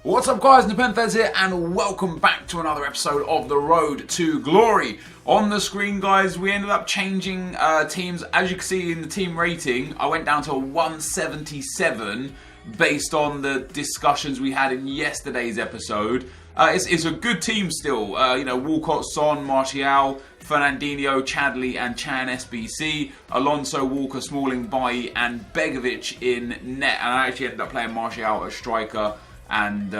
What's up guys, NepentheZ here and welcome back to another episode of The Road to Glory. On the screen guys, we ended up changing teams. As you can see in the team rating, I went down to 177 based on the discussions we had in yesterday's episode. It's a good team still. Walcott, Son, Martial, Fernandinho, Chadley and Chan SBC, Alonso, Walker, Smalling, Bailly and Begovic in net. And I actually ended up playing Martial as striker and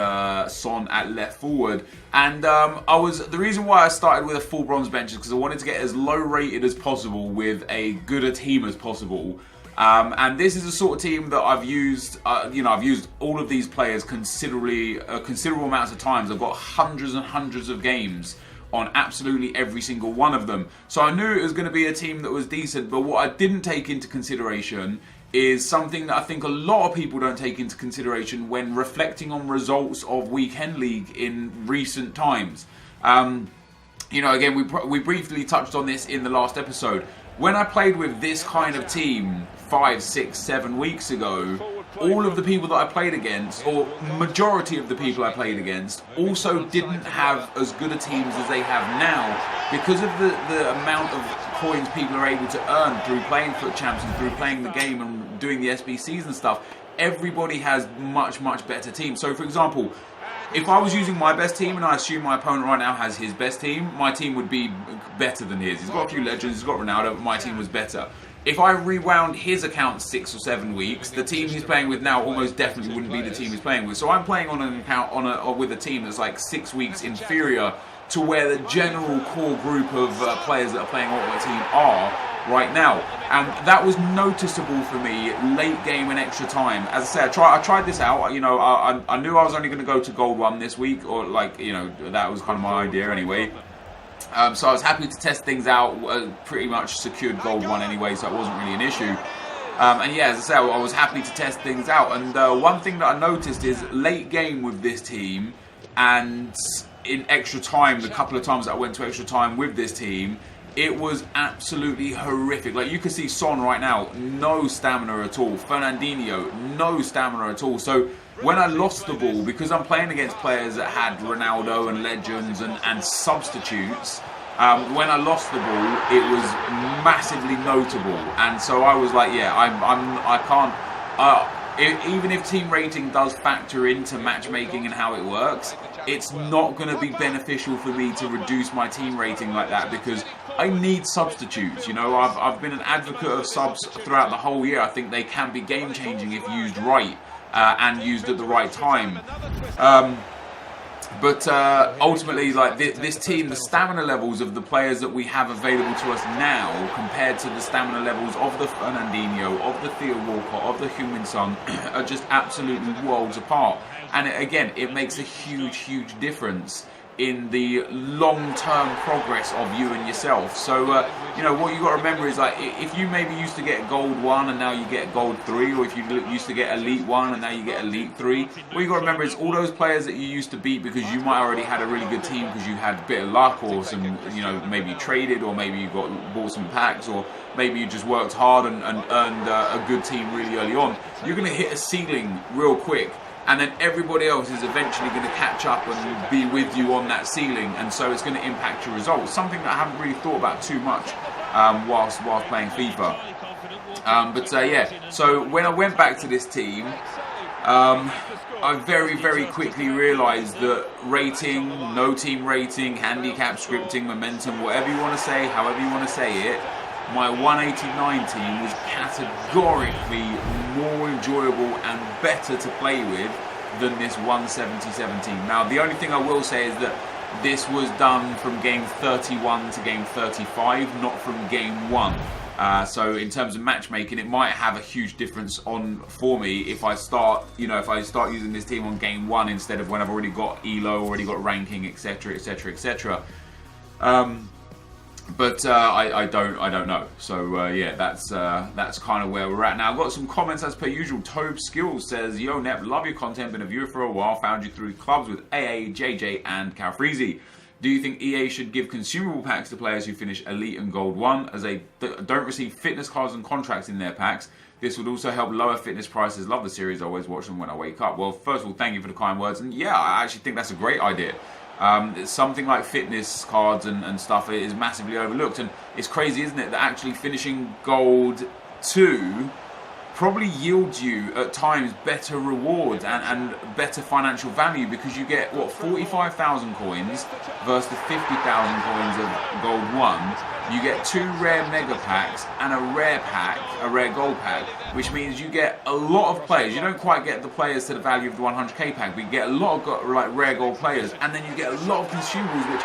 Son at left forward. And the reason why I started with a full bronze bench is because I wanted to get as low rated as possible with a good a team as possible. And this is the sort of team that I've used. I've used all of these players considerable amounts of times. I've got hundreds and hundreds of games on absolutely every single one of them. So I knew it was going to be a team that was decent. But what I didn't take into consideration is something that I think a lot of people don't take into consideration when reflecting on results of Weekend League in recent times. Again, we briefly touched on this in the last episode. When I played with this kind of team 5, 6, 7 weeks ago, all of the people that I played against, or majority of the people I played against, also didn't have as good a teams as they have now because of the amount of coins people are able to earn through playing Foot Champs and through playing the game and doing the SBCs and stuff. Everybody has much better teams. So for example, if I was using my best team and I assume my opponent right now has his best team, my team would be better than his. He's got a few legends, he's got Ronaldo, but my team was better. If I rewound his account 6 or 7 weeks, the team he's playing with now almost definitely wouldn't be the team he's playing with. So I'm playing on an account with a team that's like 6 weeks inferior to where the general core group of players that are playing Ultimate Team are right now. And that was noticeable for me late game and extra time. As I say, I tried this out. I knew I was only going to go to Gold 1 this week, or that was kind of my idea anyway. So I was happy to test things out. Pretty much secured Gold 1 anyway, so it wasn't really an issue. And yeah, as I say, I was happy to test things out. And one thing that I noticed is late game with this team and in extra time, the couple of times that I went to extra time with this team, it was absolutely horrific. Like you can see Son right now, no stamina at all. Fernandinho, no stamina at all. So when I lost the ball, because I'm playing against players that had Ronaldo and legends and substitutes, when I lost the ball, it was massively notable. And so I was like, yeah, I can't. Even if team rating does factor into matchmaking and how it works, it's not going to be beneficial for me to reduce my team rating like that because I need substitutes. I've been an advocate of subs throughout the whole year. I think they can be game changing if used right and used at the right time. But ultimately, this team, the stamina levels of the players that we have available to us now compared to the stamina levels of the Fernandinho, of the Theo Walcott, of the Heung-min Son are just absolutely worlds apart. And again, it makes a huge difference in the long-term progress of you and yourself. So, what you got to remember is if you maybe used to get Gold 1 and now you get Gold 3, or if you used to get Elite 1 and now you get Elite 3, what you got to remember is all those players that you used to beat because you might already had a really good team because you had a bit of luck or some, maybe you traded or maybe you bought some packs or maybe you just worked hard and earned a good team really early on. You're going to hit a ceiling real quick. And then everybody else is eventually going to catch up and be with you on that ceiling, and so it's going to impact your results. Something that I haven't really thought about too much whilst playing FIFA. So when I went back to this team, I very quickly realised that rating, no team rating, handicap, scripting, momentum, whatever you want to say, however you want to say it, my 189 team was categorically more enjoyable and better to play with than this 177 team. Now, the only thing I will say is that this was done from game 31 to game 35, not from game 1. So in terms of matchmaking, it might have a huge difference for me if I start using this team on game 1 instead of when I've already got ELO, already got ranking, etc. But I don't know. So yeah, that's kind of where we're at now. I've got some comments as per usual. Tobe Skills says, "Yo Nep, love your content. Been a viewer for a while. Found you through clubs with AA, JJ, and Calfreezy. Do you think EA should give consumable packs to players who finish Elite and Gold 1 as they don't receive fitness cards and contracts in their packs? This would also help lower fitness prices. Love the series. I always watch them when I wake up. Well, first of all, thank you for the kind words. And yeah, I actually think that's a great idea. Something like fitness cards and stuff is massively overlooked. And it's crazy, isn't it, that actually finishing gold 2 probably yields you at times better rewards and better financial value, because you get, what, 45,000 coins versus the 50,000 coins of gold 1. You get 2 rare mega packs and a rare pack, a rare gold pack, which means you get a lot of players. You don't quite get the players to the value of the 100k pack, but you get a lot of like rare gold players, and then you get a lot of consumables, which,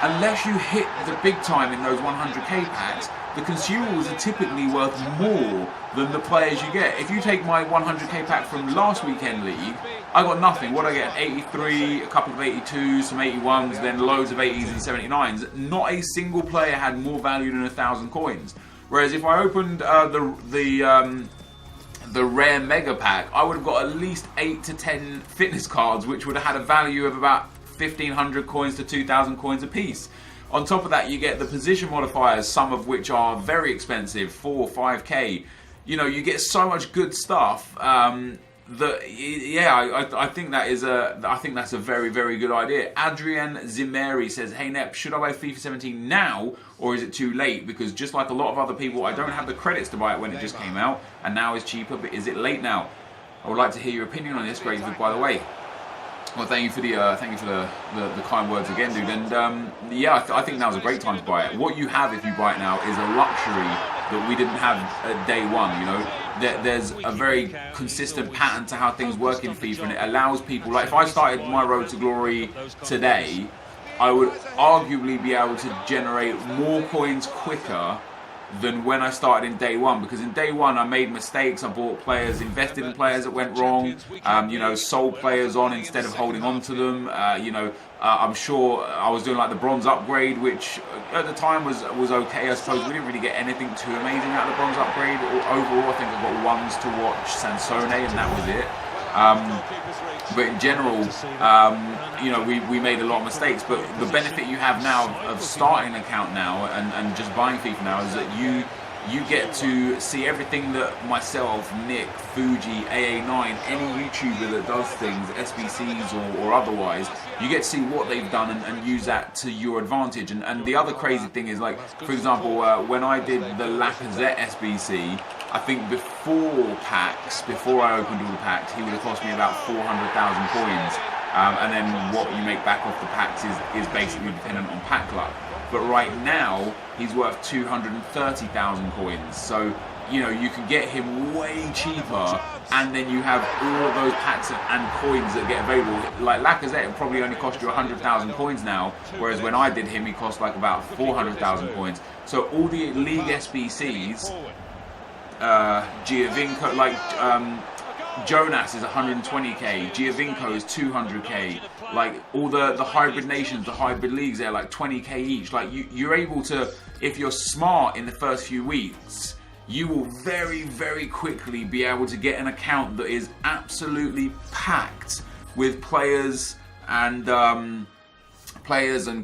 unless you hit the big time in those 100k packs, the consumables are typically worth more than the players you get. If you take my 100k pack from last weekend league, I got nothing. What I get? 83, a couple of 82s, some 81s, then loads of 80s and 79s. Not a single player had more value than 1,000 coins. Whereas if I opened the rare mega pack, I would have got at least 8 to 10 fitness cards, which would have had a value of about 1,500 coins to 2,000 coins a piece. On top of that, you get the position modifiers, some of which are very expensive, 4 or 5k. You know, you get so much good stuff. That, yeah, I think that is that's a very, very good idea. Adrian Zimeri says, "Hey Nep, should I buy FIFA 17 now, or is it too late? Because just like a lot of other people, I don't have the credits to buy it when it just came out, and now it's cheaper. But is it late now?" I would like to hear your opinion on this. Great, by the way. Well, thank you for the kind words again, dude. And yeah, I think now's a great time to buy it. What you have if you buy it now is a luxury that we didn't have at day one. You know, there's a very consistent pattern to how things work in FIFA, and it allows people. Like, if I started my road to glory today, I would arguably be able to generate more coins quicker than when I started in day one, because in day one I made mistakes. I bought players, invested in players that went wrong, you know, sold players on instead of holding on to them. You know, I'm sure I was doing like the bronze upgrade, which at the time was okay, I suppose. We didn't really get anything too amazing out of the bronze upgrade. Overall, I think I got ones to watch Sansone, and that was it. But in general, you know, we made a lot of mistakes. But the benefit you have now of starting an account now and just buying FIFA now is that you get to see everything that myself, Nick, Fuji, AA9, any YouTuber that does things, SBCs or otherwise, you get to see what they've done and use that to your advantage. And the other crazy thing is, like, for example, when I did the Lacazette SBC, I think before I opened all the packs, he would have cost me about 400,000 coins. And then what you make back off the packs is basically dependent on pack luck. But right now, he's worth 230,000 coins. So, you know, you can get him way cheaper, and then you have all of those packs and coins that get available. Like Lacazette, it probably only cost you 100,000 coins now, whereas when I did him, he cost like about 400,000 coins. So all the league SBCs, Giovinco, like Jonas is 120k, Giovinco is 200k, like all the hybrid nations, the hybrid leagues, they're like 20k each. Like you're able to, if you're smart in the first few weeks, you will very, very quickly be able to get an account that is absolutely packed with players and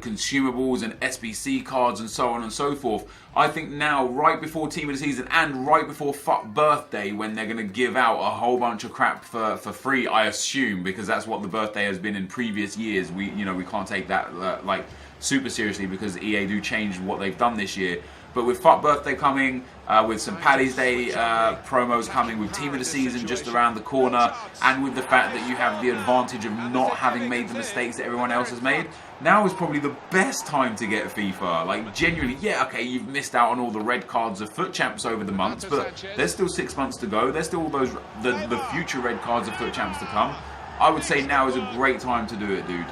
consumables and SBC cards and so on and so forth. I think now, right before Team of the Season and right before Fuck Birthday, when they're going to give out a whole bunch of crap for free, I assume, because that's what the birthday has been in previous years. We can't take that like super seriously, because EA do change what they've done this year. But with Fuck Birthday coming, with some Paddy's Day promos coming, with Team of the Season just around the corner, and with the fact that you have the advantage of not having made the mistakes that everyone else has made, now is probably the best time to get FIFA. Like, genuinely, yeah, okay, you've missed out on all the red cards of FUT Champs over the months, but there's still 6 months to go. There's still all those the future red cards of FUT Champs to come. I would say now is a great time to do it, dude.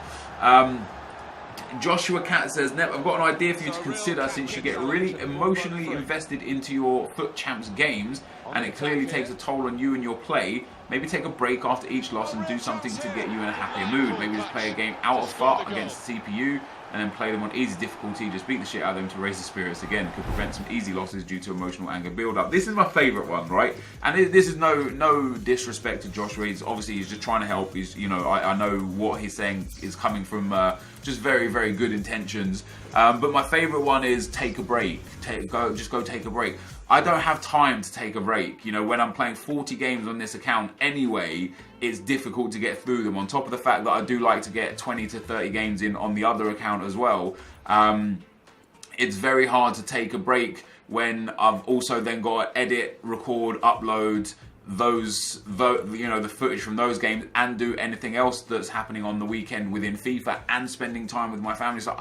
Joshua Cat says, Nep, I've got an idea for you to consider, since you get really emotionally invested into your FUT Champs games, and it clearly takes a toll on you and your play. Maybe take a break after each loss and do something to get you in a happier mood. Maybe just play a game out of FUT against the CPU, and then play them on easy difficulty. Just beat the shit out of them to raise the spirits again. Could prevent some easy losses due to emotional anger build-up. This is my favourite one, right? And this is no disrespect to Joshua. He's just trying to help. He's, you know, I know what he's saying is coming from just very, very good intentions. But my favourite one is take a break. Just go take a break. I don't have time to take a break. You know, when I'm playing 40 games on this account anyway, it's difficult to get through them. On top of the fact that I do like to get 20 to 30 games in on the other account as well, it's very hard to take a break when I've also then got to edit, record, upload the footage from those games and do anything else that's happening on the weekend within FIFA and spending time with my family. So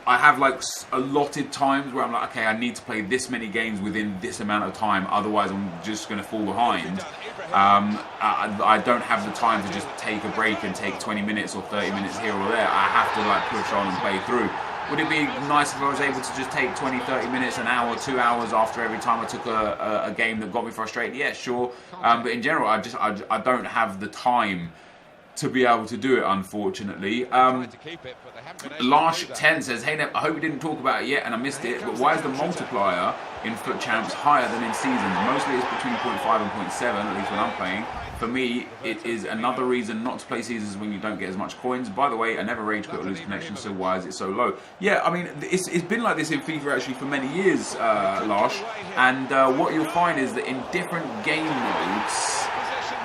I have like allotted times where I'm like, okay, I need to play this many games within this amount of time, otherwise I'm just going to fall behind. I don't have the time to just take a break and take 20 minutes or 30 minutes here or there. I have to like push on and play through. Would it be nice if I was able to just take 20, 30 minutes, an hour, 2 hours after every time I took a game that got me frustrated? Yeah, sure. But in general, I don't have the time to be able to do it, unfortunately. Larsh10 says, hey Nep, I hope you didn't talk about it yet and I missed it, but why is the multiplier in FUT Champs higher than in seasons? Mostly it's between 0.5 and 0.7, at least when I'm playing. For me, it is another reason not to play seasons when you don't get as much coins. By the way, I never rage quit or lose connection, so why is it so low? Yeah, I mean, it's been like this in FIFA actually for many years, Larsh. And what you'll find is that in different game modes,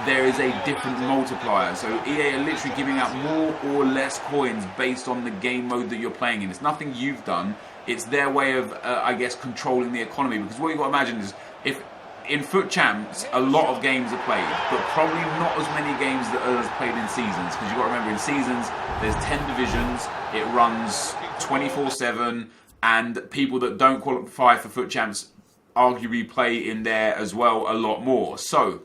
there is a different multiplier. So EA are literally giving out more or less coins based on the game mode that you're playing in. It's nothing you've done. It's their way of, I guess, controlling the economy. Because what you've got to imagine is, if in FUT Champs, a lot of games are played, but probably not as many games that are played in seasons. Because you've got to remember, in seasons, there's 10 divisions, it runs 24/7, and people that don't qualify for FUT Champs arguably play in there as well a lot more. So,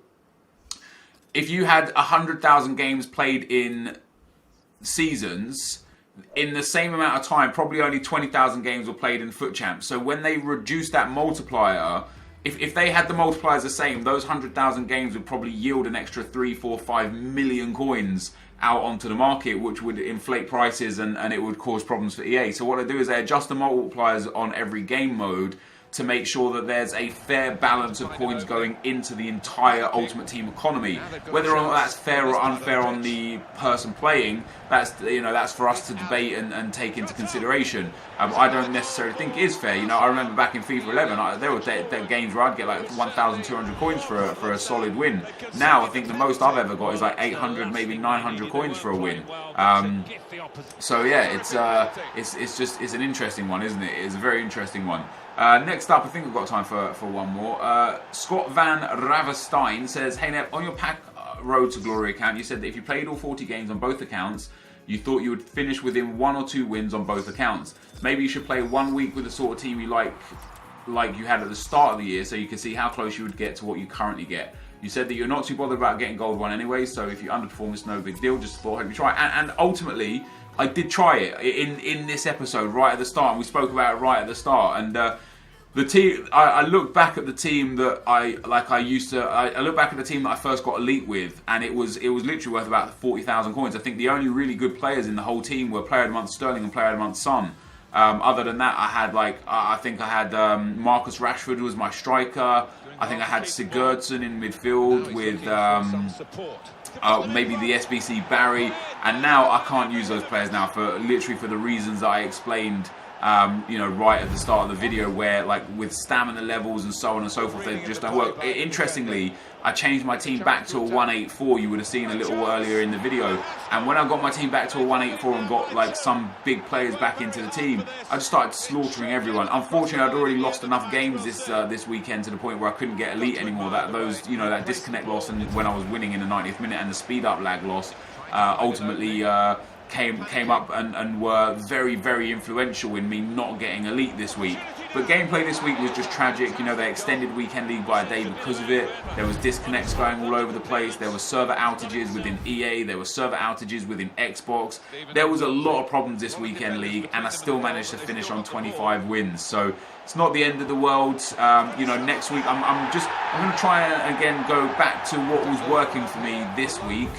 if you had 100,000 games played in seasons, in the same amount of time, probably only 20,000 games were played in FUT Champs. So when they reduce that multiplier, if they had the multipliers the same, those 100,000 games would probably yield an extra 3, 4, 5 million coins out onto the market, which would inflate prices and it would cause problems for EA. So what they do is they adjust the multipliers on every game mode to make sure that there's a fair balance of coins going into the entire Ultimate Team economy. Whether or not that's fair or unfair on the person playing, that's for us to debate and take into consideration. I don't necessarily think it is fair. You know, I remember back in FIFA 11, there were games where I'd get like 1,200 coins for a solid win. Now I think the most I've ever got is like 800, maybe 900 coins for a win. So yeah, it's an interesting one, isn't it? It's a very interesting one. Next up, I think we've got time for one more. Scott Van Raverstein says, hey Nep, on your Pack Road to Glory account, you said that if you played all 40 games on both accounts, you thought you would finish within 1 or 2 wins on both accounts. Maybe you should play 1 week with the sort of team you like you had at the start of the year, so you can see how close you would get to what you currently get. You said that you're not too bothered about getting gold 1 anyway, so if you underperform, it's no big deal. Just thought, hope you try. And ultimately, I did try it in this episode right at the start, and we spoke about it right at the start. And the team, I look back at the team that I look back at the team that I first got elite with, and it was literally worth about 40,000 coins. I think the only really good players in the whole team were Player of the Month Sterling and Player of the Month Son. Other than that, I had Marcus Rashford was my striker. I think I had Sigurdsson in midfield with maybe the SBC Barry, and now I can't use those players now for the reasons that I explained. Right at the start of the video, where like with stamina levels and so on and so forth, they just don't work. Interestingly, I changed my team back to a 184. You would have seen a little earlier in the video. And when I got my team back to a 184 and got like some big players back into the team, I just started slaughtering everyone. Unfortunately, I'd already lost enough games this weekend to the point where I couldn't get elite anymore. That disconnect loss and when I was winning in the 90th minute and the speed up lag loss ultimately came up and were very, very influential in me not getting elite this week. But gameplay this week was just tragic. You know, they extended Weekend League by a day because of it. There was disconnects going all over the place. There were server outages within EA. There were server outages within Xbox. There was a lot of problems this Weekend League, and I still managed to finish on 25 wins. So it's not the end of the world. Next week I'm going to try and again go back to what was working for me this week,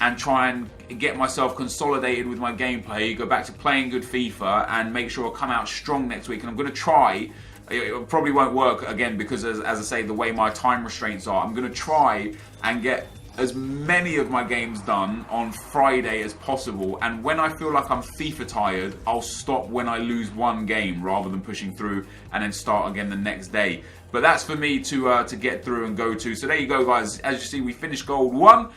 and try and get myself consolidated with my gameplay, go back to playing good FIFA, and make sure I come out strong next week. And I'm going to try, it probably won't work again because, as I say, the way my time restraints are, I'm going to try and get as many of my games done on Friday as possible, and when I feel like I'm FIFA tired, I'll stop when I lose one game rather than pushing through and then start again the next day. But that's for me to get through and go to. So there you go, guys. As you see, we finished Gold 1.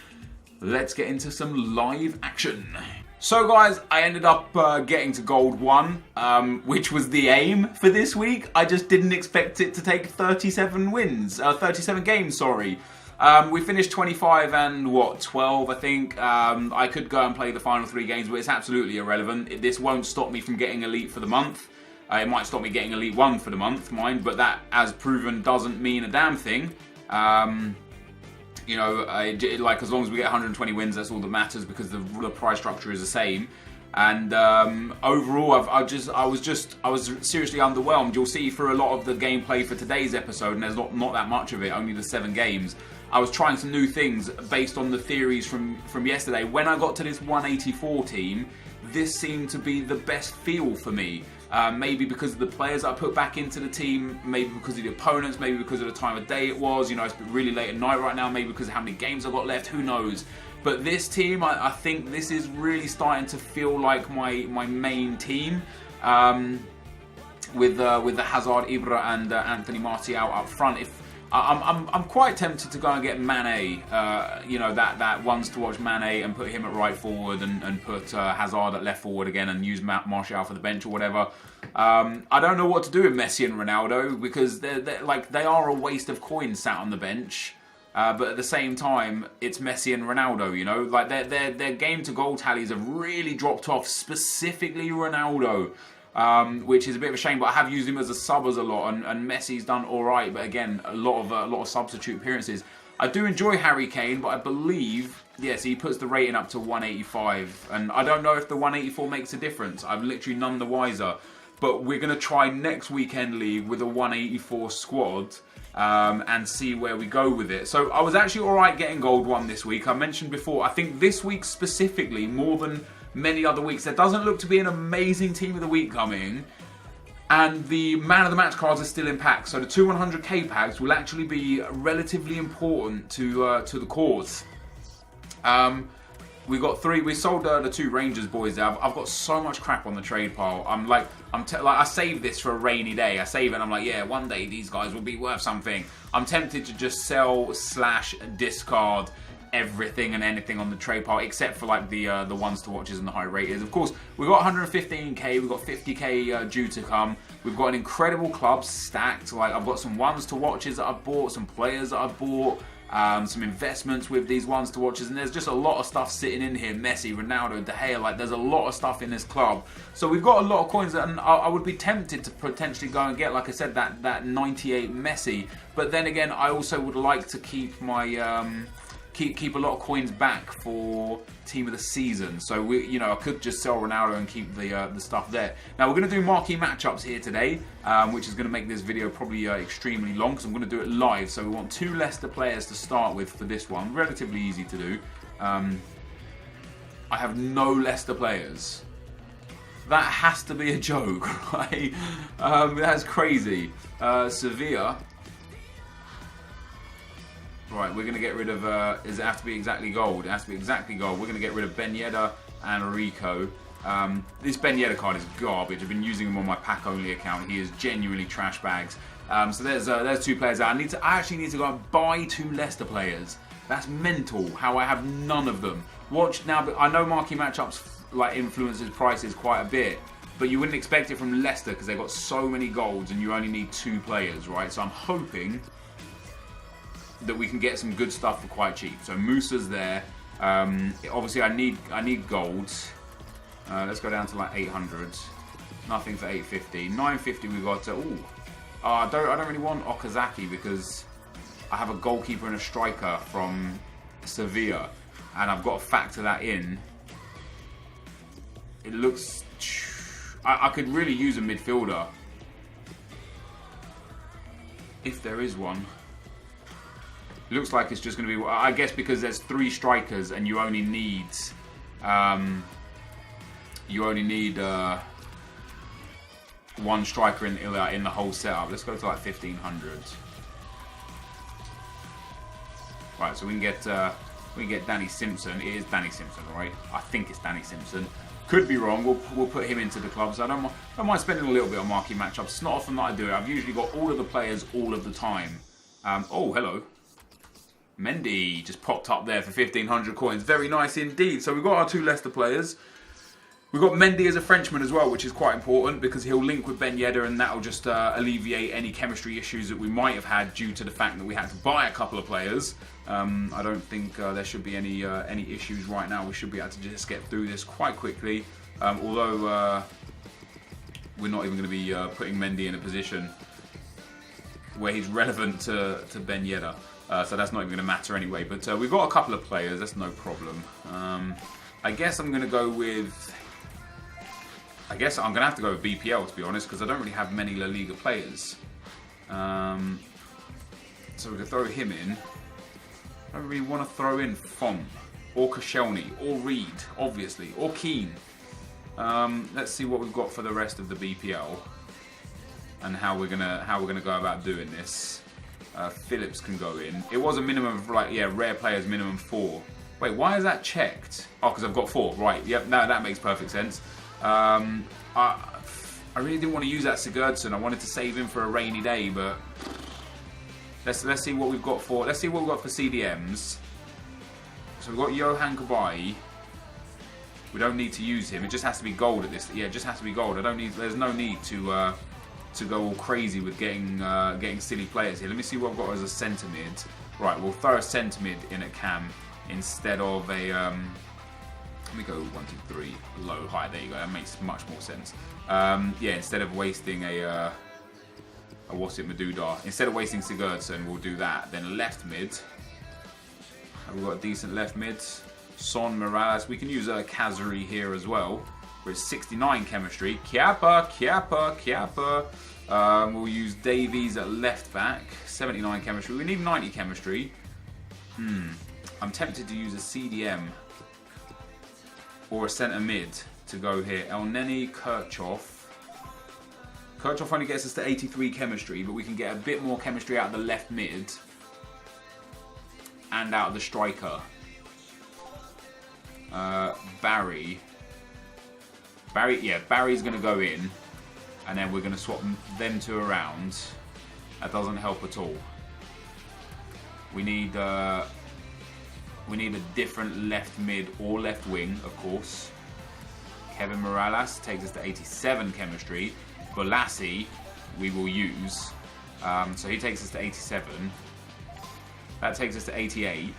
Let's get into some live action. So guys, I ended up getting to Gold 1, which was the aim for this week. I just didn't expect it to take 37 wins, 37 games, sorry. We finished 25 and 12, I think. I could go and play the final 3 games, but it's absolutely irrelevant. This won't stop me from getting Elite for the month. It might stop me getting Elite 1 for the month, mind, but that, as proven, doesn't mean a damn thing. You know, like as long as we get 120 wins, that's all that matters, because the prize structure is the same. And overall, I was seriously underwhelmed. You'll see through a lot of the gameplay for today's episode, and there's not that much of it, only the 7 games. I was trying some new things based on the theories from yesterday. When I got to this 184 team, this seemed to be the best feel for me. Maybe because of the players I put back into the team, maybe because of the opponents, maybe because of the time of day it was. You know, it's really late at night right now, maybe because of how many games I've got left, who knows. But this team, I think this is really starting to feel like my main team. With the Hazard, Ibra and Anthony Martial up front. I'm quite tempted to go and get Mane, you know, that ones to watch Mane, and put him at right forward and put Hazard at left forward again, and use Martial for the bench or whatever. I don't know what to do with Messi and Ronaldo, because they are a waste of coins sat on the bench. But at the same time, it's Messi and Ronaldo, you know, like their game to goal tallies have really dropped off, specifically Ronaldo. Which is a bit of a shame, but I have used him as a sub as a lot, and Messi's done all right. But again, a lot of substitute appearances. I do enjoy Harry Kane, but I believe, yes, he puts the rating up to 185, and I don't know if the 184 makes a difference. I'm literally none the wiser. But we're going to try next weekend league with a 184 squad. And see where we go with it. So I was actually alright getting Gold 1 this week. I mentioned before, I think this week specifically, more than many other weeks, there doesn't look to be an amazing team of the week coming, and the man of the match cards are still in packs, so the 200k packs will actually be relatively important to the cause. We got 3. We sold the 2 Rangers boys there. I've got so much crap on the trade pile. I save this for a rainy day. I save it and I'm like, yeah, one day these guys will be worth something. I'm tempted to just sell / discard everything and anything on the trade pile, except for like the ones to watches and the high raters. Of course, we've got 115k, we've got 50k due to come. We've got an incredible club stacked. Like, I've got some ones to watches that I've bought, some players that I've bought, some investments with these ones to watches, and there's just a lot of stuff sitting in here. Messi, Ronaldo, De Gea, like there's a lot of stuff in this club. So we've got a lot of coins, and I would be tempted to potentially go and get, like I said, that 98 Messi. But then again, I also would like to keep my keep a lot of coins back for team of the season. So I could just sell Ronaldo and keep the stuff there. Now we're going to do marquee matchups here today, which is going to make this video probably extremely long, because I'm going to do it live. So we want 2 Leicester players to start with for this one. Relatively easy to do. I have no Leicester players. That has to be a joke, right? That's crazy. Sevilla. Right, we're going to get rid of, does it have to be exactly gold? It has to be exactly gold. We're going to get rid of Ben Yedder and Rico. This Ben Yedder card is garbage. I've been using him on my pack-only account. He is genuinely trash bags. So there's 2 players out. I actually need to go and buy 2 Leicester players. That's mental, how I have none of them. Watch now, I know marquee matchups like influences prices quite a bit, but you wouldn't expect it from Leicester because they've got so many golds and you only need 2 players, right? So I'm hoping that we can get some good stuff for quite cheap. So Musa's there. Obviously, I need golds. Let's go down to like 800. Nothing for 850. 950 we got. I don't really want Okazaki because I have a goalkeeper and a striker from Sevilla, and I've got to factor that in. It looks. I could really use a midfielder if there is one. Looks like it's just going to be, I guess, because there's 3 strikers and you only need one striker in the whole setup. Let's go to like 1500. Right, so we can get We get Danny Simpson. It is Danny Simpson, right? I think it's Danny Simpson. Could be wrong. We'll put him into the club. So I don't mind spending a little bit on marquee matchups. It's not often that I do it. I've usually got all of the players all of the time. Oh, hello. Mendy just popped up there for 1,500 coins. Very nice indeed. So we've got our 2 Leicester players. We've got Mendy as a Frenchman as well, which is quite important because he'll link with Ben Yedder, and that'll just alleviate any chemistry issues that we might have had due to the fact that we had to buy a couple of players. I don't think there should be any issues right now. We should be able to just get through this quite quickly. Although we're not even going to be putting Mendy in a position where he's relevant to Ben Yedder. So that's not even going to matter anyway. But we've got a couple of players. That's no problem. I guess I'm going to go with... I guess I'm going to have to go with BPL, to be honest, because I don't really have many La Liga players. So we can throw him in. I don't really want to throw in Font, or Koscielny, or Reed, obviously, or Keane. Let's see what we've got for the rest of the BPL, and how we're gonna go about doing this. Phillips can go in. It was a minimum of, like, yeah, rare players, minimum 4. Wait, why is that checked? Oh, because I've got 4. Right, yep, no, that makes perfect sense. I really didn't want to use that Sigurdsson. I wanted to save him for a rainy day, but let's see what we've got for CDMs. So we've got Johan Cabaye. We don't need to use him. It just has to be gold at this. Yeah, it just has to be gold. There's no need to go all crazy with getting silly players here. Let me see what I've got as a centre mid. Right, we'll throw a centre mid in at cam instead of a. Let me go 1, 2, 3, low, high. There you go. That makes much more sense. Yeah, instead of wasting a what's it, Maduda. Instead of wasting Sigurdsson, we'll do that. Then left mid. We've got a decent left mid. Son, Morales. We can use Kazari here as well. We're 69 chemistry. Chiappa. We'll use Davies at left back. 79 chemistry. We need 90 chemistry. I'm tempted to use a CDM. Or a centre mid to go here. El Neni, Kirchhoff. Kirchhoff only gets us to 83 chemistry, but we can get a bit more chemistry out of the left mid and out of the striker. Barry, yeah, Barry's going to go in, and then we're going to swap them 2 around. That doesn't help at all. We need a different left mid or left wing, of course. Kevin Morales takes us to 87 chemistry. Bolassi we will use. So he takes us to 87. That takes us to 88.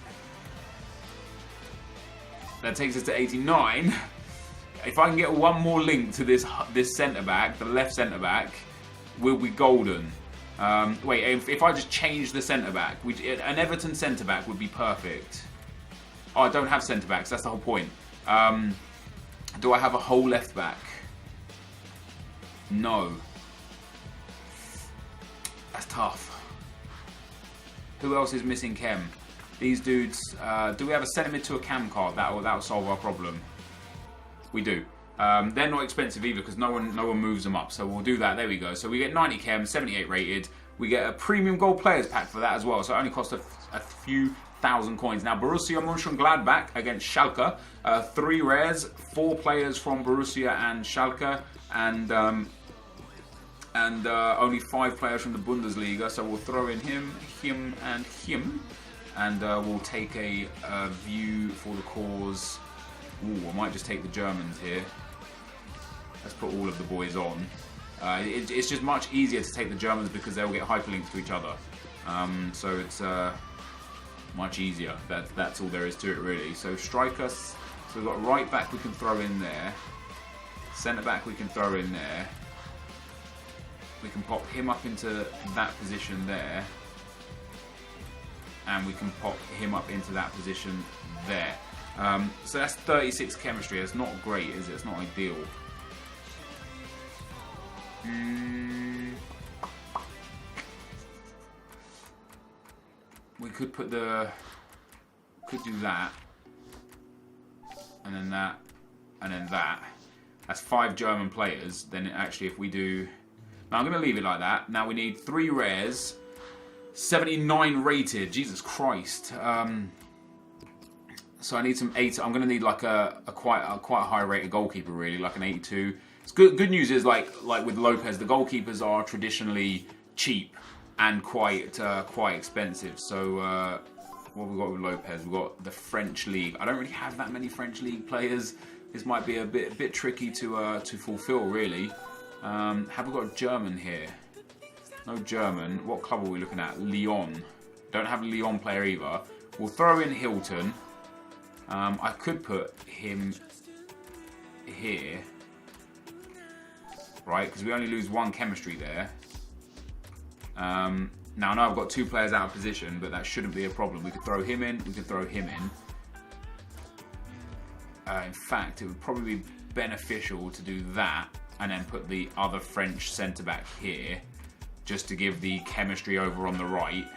That takes us to 89. If I can get one more link to this centre back, the left centre back, we'll be golden. Wait, if I just change the centre back, an Everton centre back would be perfect. Oh, I don't have centre backs. That's the whole point. Do I have a whole left back? No. That's tough. Who else is missing chem? These dudes. Do we have a centre mid to a cam card? That'll solve our problem. We do. They're not expensive either because no one moves them up. So we'll do that. There we go. So we get 90 chem, 78 rated. We get a premium gold players pack for that as well. So it only costs a few thousand coins. Now Borussia Mönchengladbach against Schalke. 3 rares, 4 players from Borussia and Schalke, and only 5 players from the Bundesliga. So we'll throw in him, and we'll take a view for the cause. Ooh, I might just take the Germans here. Let's put all of the boys on. It's just much easier to take the Germans because they'll get hyperlinked to each other. So it's much easier. That's all there is to it, really. So strikers. So we've got right back we can throw in there. Centre back we can throw in there. We can pop him up into that position there. And we can pop him up into that position there. So that's 36 chemistry. It's not great, is it? It's not ideal. We could put could do that, and then that, and then that. That's 5 German players. Then actually, if we do, now I'm going to leave it like that. Now we need 3 rares, 79 rated. Jesus Christ. So I need some 80. I'm going to need like a quite high rated goalkeeper, really, like an 82. It's good news is like with Lopez, the goalkeepers are traditionally cheap and quite expensive. So what have we got with Lopez? We've got the French league. I don't really have that many French league players. This might be a bit tricky to fulfill, really. Have we got a German here? No German. What club are we looking at? Lyon. Don't have a Lyon player either. We'll throw in Hilton. I could put him here, right? Because we only lose one chemistry there. Now I know I've got 2 players out of position, but that shouldn't be a problem. We could throw him in. We could throw him in. In fact, it would probably be beneficial to do that and then put the other French centre-back here, just to give the chemistry over on the right.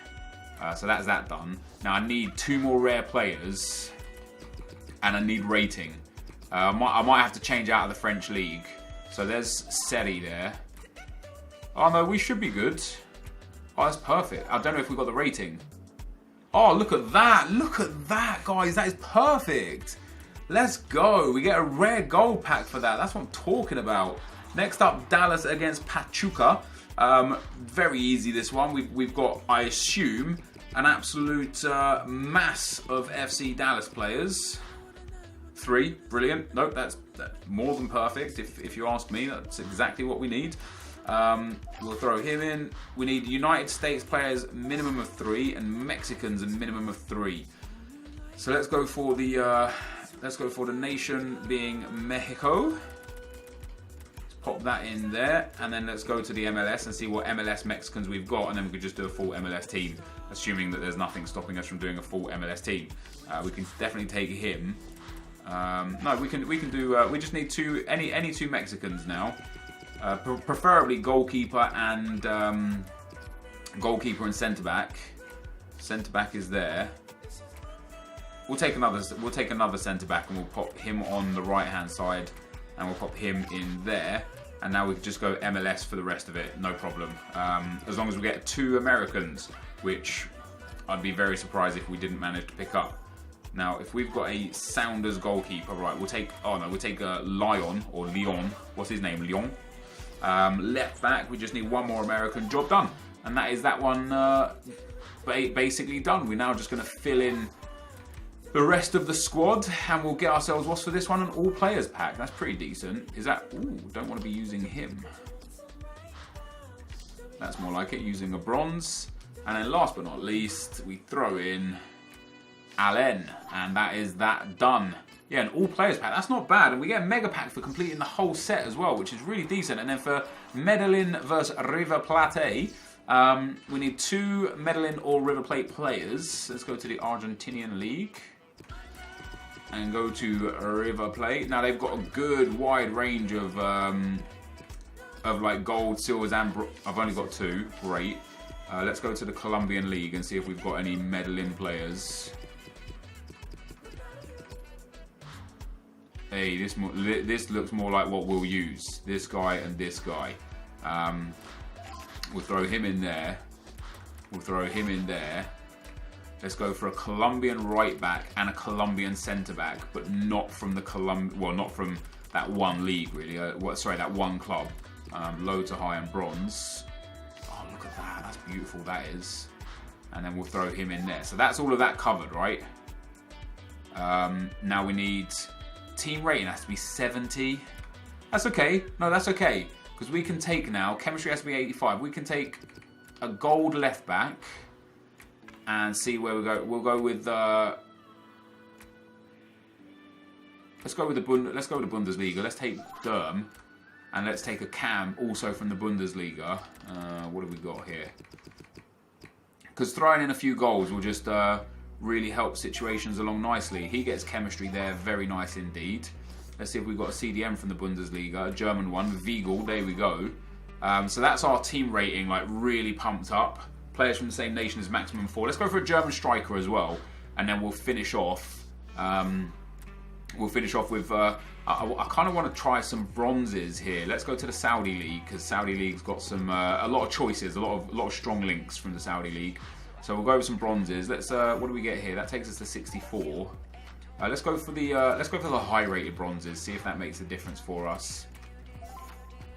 So that's that done. Now I need 2 more rare players, and I need rating. I might have to change out of the French league. So there's Seri there. Oh no, we should be good. Oh, that's perfect. I don't know if we got the rating. Oh, look at that. Look at that, guys. That is perfect. Let's go. We get a rare gold pack for that. That's what I'm talking about. Next up, Dallas against Pachuca. Very easy, this one. We've got, I assume, an absolute mass of FC Dallas players. 3, brilliant. Nope, that's more than perfect. If you ask me, that's exactly what we need. We'll throw him in. We need United States players, minimum of 3, and Mexicans, a minimum of 3. So let's go for the nation being Mexico. Let's pop that in there, and then let's go to the MLS and see what MLS Mexicans we've got, and then we could just do a full MLS team, assuming that there's nothing stopping us from doing a full MLS team. We can definitely take him. No, we can do. We just need any 2 Mexicans now. Preferably goalkeeper and centre back. Centre back is there. We'll take another centre back, and we'll pop him on the right hand side, and we'll pop him in there. And now we can just go MLS for the rest of it, no problem. As long as we get 2 Americans, which I'd be very surprised if we didn't manage to pick up. Now, if we've got a Sounders goalkeeper, right? We'll take Lyon or Lyon. What's his name? Lyon. Left back, we just need 1 more American. Job done. And that is that one basically done. We're now just going to fill in the rest of the squad, and we'll get ourselves, what's for this one, an all players pack. That's pretty decent. Is that, ooh, don't want to be using him. That's more like it, using a bronze. And then last but not least, we throw in Allen, and that is that done. Yeah, an all players pack, that's not bad. And we get a mega pack for completing the whole set as well, which is really decent. And then for Medellin versus River Plate, we need 2 Medellin or River Plate players. Let's go to the Argentinian league and go to River Plate. Now they've got a good wide range of like gold, silvers, and I've only got 2. Great. Let's go to the Colombian league and see if we've got any Medellin players. Hey, this looks more like what we'll use. This guy and this guy. We'll throw him in there. We'll throw him in there. Let's go for a Colombian right back and a Colombian centre back, but not from the not from that one league really. That one club. Low to high and bronze. Oh, look at that. That's beautiful. That is. And then we'll throw him in there. So that's all of that covered, right? Now we need team rating has to be 70. That's okay. No, that's okay. Because we can take now, chemistry has to be 85. We can take a gold left back and see where we go. We'll go with let's go with the Bundesliga. Let's take Derm, and let's take a Cam also from the Bundesliga. What have we got here? Because throwing in a few goals will just really help situations along nicely. He gets chemistry there, very nice indeed. Let's see if we've got a CDM from the Bundesliga, a German one, Viegel, there we go. So that's our team rating, like really pumped up. Players from the same nation as maximum 4. Let's go for a German striker as well, and then we'll finish off. With, I kind of want to try some bronzes here. Let's go to the Saudi League, because Saudi League's got some a lot of choices, a lot of strong links from the Saudi League. So we'll go with some bronzes. Let's what do we get here? That takes us to 64. Let's go for the high-rated bronzes. See if that makes a difference for us.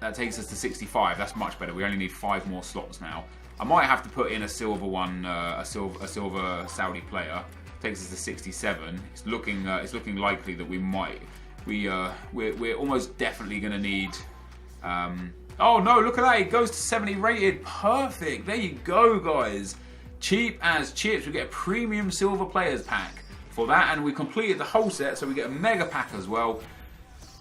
That takes us to 65. That's much better. We only need 5 more slots now. I might have to put in a silver one, a silver Saudi player. Takes us to 67. It's looking likely that we're almost definitely going to need. Oh no! Look at that. It goes to 70 rated. Perfect. There you go, guys. Cheap as chips. We get a premium silver players pack for that, and we completed the whole set, so we get a mega pack as well.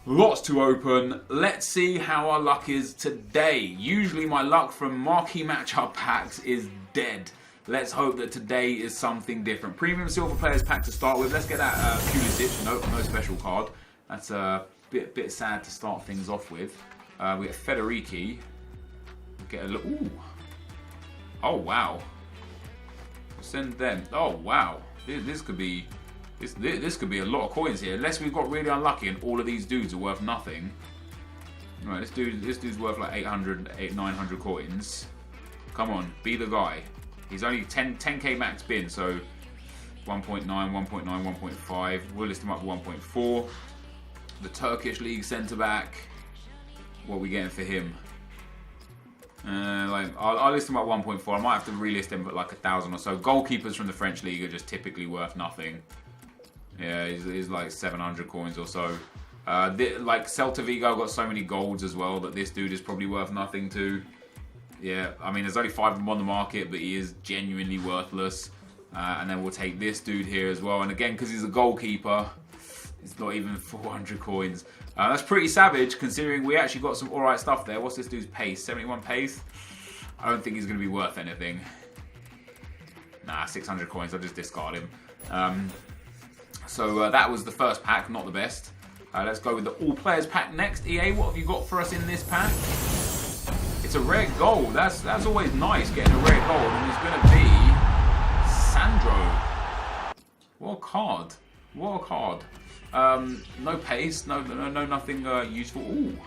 Lots to open. Let's see how our luck is today. Usually my luck from marquee matchup packs is dead. Let's hope that today is something different. Premium silver players pack to start with. Let's get that Pulisic. No special card. That's a bit sad to start things off with. We get Federici. Get a look. Ooh. Oh wow. Send them. Oh wow. This could be. This could be a lot of coins here, unless we've got really unlucky and all of these dudes are worth nothing. Right, this dude's worth like 900 coins. Come on, be the guy. He's only 10k max bin, so 1.9, 1.9, 1.5. We'll list him up 1.4. The Turkish league centre back. What are we getting for him? I'll list him at 1.4. I might have to relist him at like 1,000 or so. Goalkeepers from the French league are just typically worth nothing. Yeah, he's like 700 coins or so. Like Celta Vigo got so many golds as well that this dude is probably worth nothing too. Yeah, I mean there's only 5 of them on the market, but he is genuinely worthless. And then we'll take this dude here as well. And again, because he's a goalkeeper, it's not even 400 coins. That's pretty savage considering we actually got some alright stuff there. What's this dude's pace? 71 pace? I don't think he's going to be worth anything. Nah, 600 coins. I'll just discard him. So that was the first pack, not the best. Let's go with the all players pack next. EA, what have you got for us in this pack? It's a rare gold. That's always nice, getting a rare gold. And it's going to be Sandro. What a card. What a card. No pace, no nothing useful. Ooh.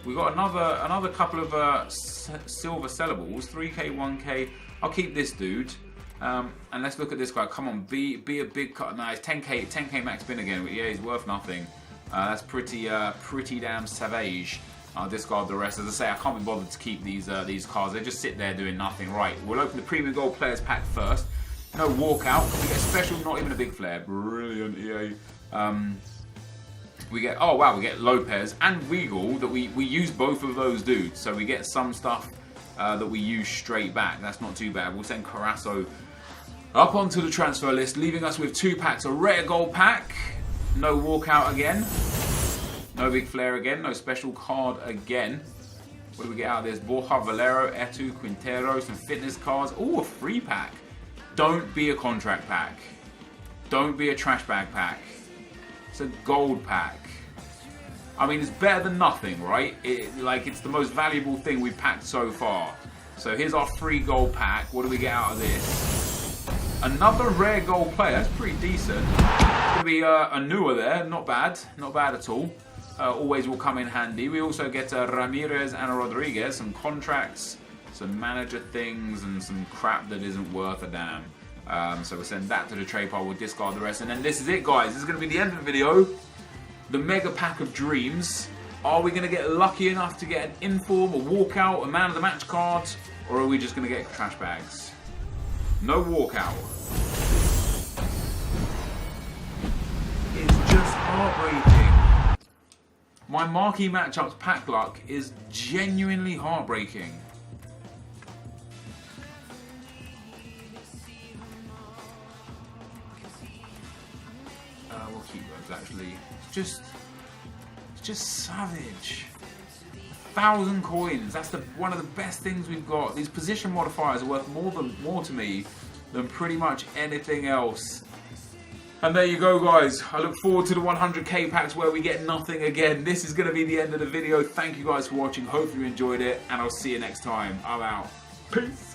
We got another couple of silver sellables. 3k, 1k. I'll keep this dude. And let's look at this guy. Come on, be a big cut. Nah, it's 10k max bin again. Yeah, he's worth nothing. That's pretty damn savage. I'll discard the rest. As I say, I can't be bothered to keep these cards. They just sit there doing nothing. Right, we'll open the premium gold players pack first. No walkout. We get special, not even a big flare. Brilliant, EA. We get we get Lopez and Weagle. That we use both of those dudes, so we get some stuff that we use straight back. That's not too bad. We'll send Carasso up onto the transfer list, leaving us with 2 packs. A rare gold pack, no walkout again, no big flare again, no special card again. What do we get out of this? Borja Valero, Etu, Quintero, some fitness cards. Oh, a free pack. Don't be a contract pack. Don't be a trash bag pack. It's a gold pack. I mean, it's better than nothing, right? It's the most valuable thing we've packed so far. So here's our free gold pack. What do we get out of this? Another rare gold player. That's pretty decent. It's going to be a newer there. Not bad. Not bad at all. Always will come in handy. We also get Ramirez and Rodriguez. Some contracts, some manager things, and some crap that isn't worth a damn. So we'll send that to the trade pile. We'll discard the rest. And then this is it, guys. This is going to be the end of the video. The mega pack of dreams. Are we going to get lucky enough to get an inform, a walkout, a man of the match card? Or are we just going to get trash bags? No walkout. It's just heartbreaking. My marquee matchups pack luck is genuinely heartbreaking. We'll keep those actually. It's just savage. 1,000 coins. That's one of the best things we've got. These position modifiers are worth more to me than pretty much anything else. And there you go, guys. I look forward to the 100k packs where we get nothing again. This is going to be the end of the video. Thank you guys for watching. Hope you enjoyed it, and I'll see you next time. I'm out. Peace.